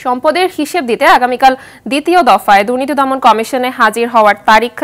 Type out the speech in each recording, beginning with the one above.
সম্পদের হিসেব দিতে আগামীকাল দ্বিতীয় দফায় দুর্নীতি দমন কমিশনে হাজির হওয়ার তারিখ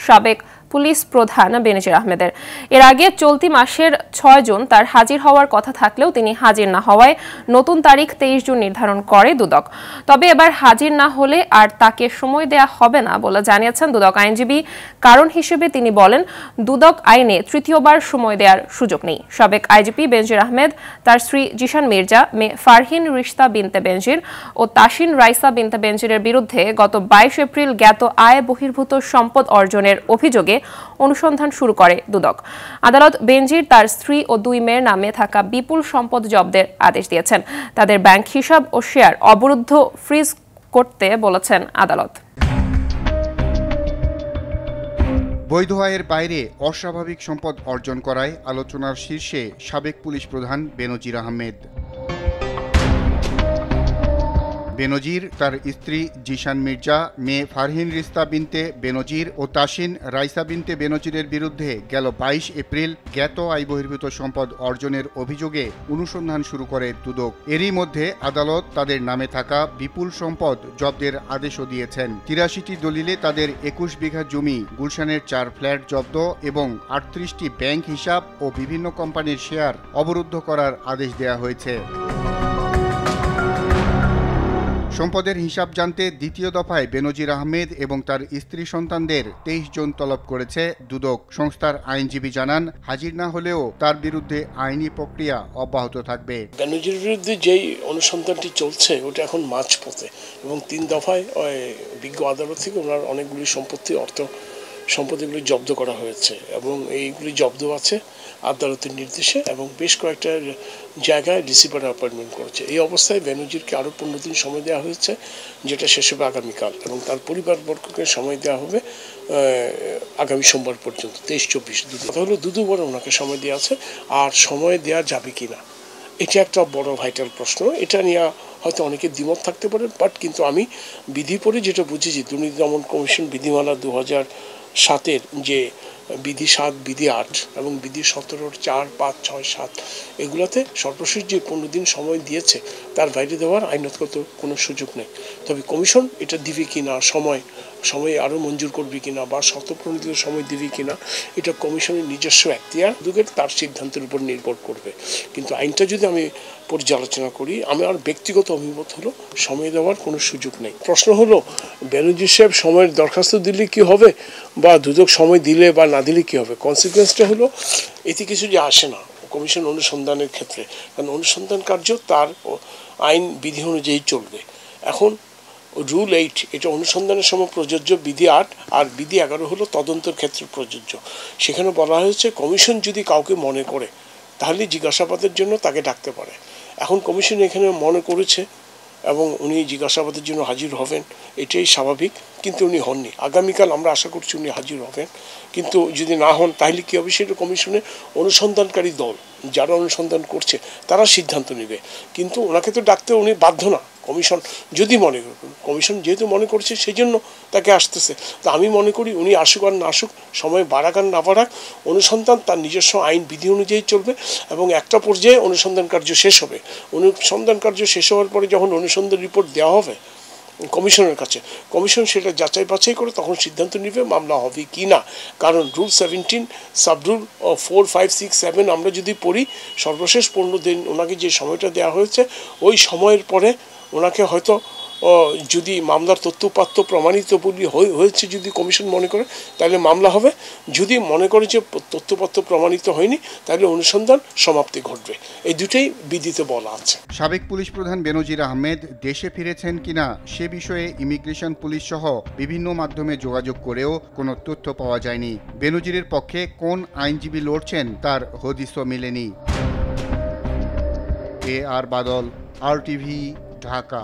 সাবেক পুলিশ প্রধান বেনজির আহমেদের। এর আগে চলতি মাসের ৬ জুন তার হাজির হওয়ার কথা থাকলেও তিনি হাজির না হওয়ায় নতুন তারিখ ২৩ জুন নির্ধারণ করে দুদক। তবে এবার হাজির না হলে আর তাকে সময় দেয়া হবে না বলে জানিয়েছেন দুদক আইনজীবী। কারণ হিসেবে তিনি বলেন, দুদক আইনে তৃতীয়বার সময় দেওয়ার সুযোগ নেই। সাবেক আইজিপি বেনজির আহমেদ, তার স্ত্রী জিশান মির্জা, মেয়ে ফারহিন রিশতা বিনতে বেনজির ও তাসিন রাইসা বিনতে বেনজিরের বিরুদ্ধে গত ২২ এপ্রিল জ্ঞাত আয় বহির্ভূত সম্পদ অর্জনের অভিযোগে অনুসন্ধান শুরু করে দুদক। আদালত বেনজির, তার স্ত্রী ও ২ মেয়ের নামে থাকা বিপুল সম্পদ জব্দের আদেশ দিয়েছেন। তাদের ব্যাংক হিসাব ও শেয়ার অবরুদ্ধ ফ্রিজ করতে বলেছেন আদালত। বৈধ আয়ের বাইরে অস্বাভাবিক সম্পদ অর্জন করায় আলোচনার শীর্ষে সাবেক পুলিশ প্রধান বেনজির আহমেদ। বেনজির, তার স্ত্রী জিশান মির্জা, মেয়ে ফারহিন রিশতা বিনতে বেনজির ও তাসিন রাইসা বিনতে বেনজিরের বিরুদ্ধে গেল ২২ এপ্রিল জ্ঞাত আয় বহির্ভূত সম্পদ অর্জনের অভিযোগে অনুসন্ধান শুরু করে দুদক। এরই মধ্যে আদালত তাদের নামে থাকা বিপুল সম্পদ জব্দের আদেশও দিয়েছেন। ৮৩টি দলিলে তাদের ২১ বিঘা জমি, গুলশানের ৪ ফ্ল্যাট জব্দ এবং ৩৮টি ব্যাংক হিসাব ও বিভিন্ন কোম্পানির শেয়ার অবরুদ্ধ করার আদেশ দেওয়া হয়েছে। সম্পদের হিসাব জানতে দ্বিতীয় দফায় বেনজির আহমেদ এবং তার স্ত্রী সন্তানদের ২৩ জন তলব করেছে দুদক। সংস্থার আইনজীবী জানান, হাজির না হলেও তার বিরুদ্ধে আইনি প্রক্রিয়া অব্যাহত থাকবে। বেনজিরের বিরুদ্ধে যেই অনুসন্ধানটি চলছে ওটা এখন মাঝপথে এবং ৩ দফায় বিজ্ঞ আদালত থেকে ওনার অনেকগুলি সম্পত্তিগুলি জব্দ করা হয়েছে এবং এইগুলি জব্দ আছে আদালতের নির্দেশে এবং বেশ কয়েকটা জায়গায় রিসিভার অ্যাপয়েন্টমেন্ট করেছে। এই অবস্থায় বেনজিরকে আরও ১৫ দিন সময় দেওয়া হয়েছে, যেটা শেষ হবে আগামীকাল, এবং তার পরিবারবর্গকে সময় দেওয়া হবে আগামী সোমবার পর্যন্ত, ২৩-২৪ কথা হলো দুবার ওনাকে সময় দেওয়া আছে। আর সময় দেওয়া যাবে কি না, এটা একটা বড় ভাইটাল প্রশ্ন। এটা নিয়ে হয়তো অনেকে দ্বিমত থাকতে পারে, বাট কিন্তু আমি বিধি পড়ে যেটা বুঝেছি, দুর্নীতি দমন কমিশন বিধিমালা ২০০৭-এর যে বিধি ৭, বিধি ৮ এবং বিধি ১৭-র ৪, ৫, ৬, ৭ এগুলোতে সর্বশেষ যে ১৫ দিন সময় দিয়েছে তার বাইরে দেওয়ার আইনগত কোনো সুযোগ নেই। তবে কমিশন এটা দিবে কি না, সময় আরও মঞ্জুর করবে কিনা বা শতপ্রণোদিত সময় দিবে কিনা, এটা কমিশনের নিজস্ব এখতিয়ার, দুদকের তার সিদ্ধান্তের উপর নির্ভর করবে। কিন্তু আইনটা যদি আমি পর্যালোচনা করি, আমার ব্যক্তিগত অভিমত হলো সময় দেওয়ার কোনো সুযোগ নেই। প্রশ্ন হলো বেনজির সাহেব সময়ের দরখাস্ত দিলে কি হবে বা দুদক সময় দিলে বা না দিলে কি হবে। কনসিকুয়েন্সটা হলো এতে কিছু যে আসে না কমিশন অনুসন্ধানের ক্ষেত্রে, কারণ অনুসন্ধান কার্য তার আইন বিধি অনুযায়ী চলবে। এখন রুল ৮ এটা অনুসন্ধানের সময় প্রযোজ্য, বিধি ৮ আর বিধি ১১ হলো তদন্তের ক্ষেত্রে প্রযোজ্য। সেখানে বলা হয়েছে কমিশন যদি কাউকে মনে করে তাহলে জিজ্ঞাসাবাদের জন্য তাকে ডাকতে পারে। এখন কমিশন এখানে মনে করেছে এবং উনি জিজ্ঞাসাবাদের জন্য হাজির হবেন, এটাই স্বাভাবিক, কিন্তু উনি হননি। আগামীকাল আমরা আশা করছি উনি হাজির হবেন, কিন্তু যদি না হন তাহলে কী হবে সেটা কমিশনের অনুসন্ধানকারী দল যারা অনুসন্ধান করছে তারা সিদ্ধান্ত নেবে, কিন্তু ওনাকে তো ডাকতে উনি বাধ্য না। কমিশন যদি মনে করুন, কমিশন যেহেতু মনে করছে সেই জন্য তাকে আসতেছে। তা আমি মনে করি উনি আসুক আর না আসুক, সময় বাড়াক আর না বাড়াক, অনুসন্ধান তার নিজস্ব আইন বিধি অনুযায়ী চলবে এবং একটা পর্যায়ে অনুসন্ধান কার্য শেষ হবে। অনুসন্ধান কার্য শেষ হওয়ার পরে যখন অনুসন্ধান রিপোর্ট দেওয়া হবে কমিশনের কাছে, কমিশন সেটা যাচাই বাছাই করে তখন সিদ্ধান্ত নেবে মামলা হবে কি না। কারণ রুল 17 সাবরুল 4, 5, 6, 7 আমরা যদি পড়ি, সর্বশেষ 15 দিন ওনাকে যে সময়টা দেওয়া হয়েছে ওই সময়ের পরে ওনাকে হয়তো যদি মামলার তথ্যপাত্য প্রমাণিত বলি হয়েছে যদি কমিশন মনে করে তাহলে মামলা হবে, যদি মনে করে যে তথ্যপত্র প্রমাণিত হয়নি তাহলে অনুসন্ধান সমাপ্তি ঘটবে। এই দুটোই বিধিতে বলা আছে। সাবেক পুলিশ প্রধান বেনজির আহমেদ দেশে ফিরেছেন কিনা সে বিষয়ে ইমিগ্রেশন পুলিশ সহ বিভিন্ন মাধ্যমে যোগাযোগ করেও কোনো তথ্য পাওয়া যায়নি। বেনজিরের পক্ষে কোন আইনজীবী লড়ছেন তার হদিসও মেলেনি। আর বাদল, RTV, ঢাকা।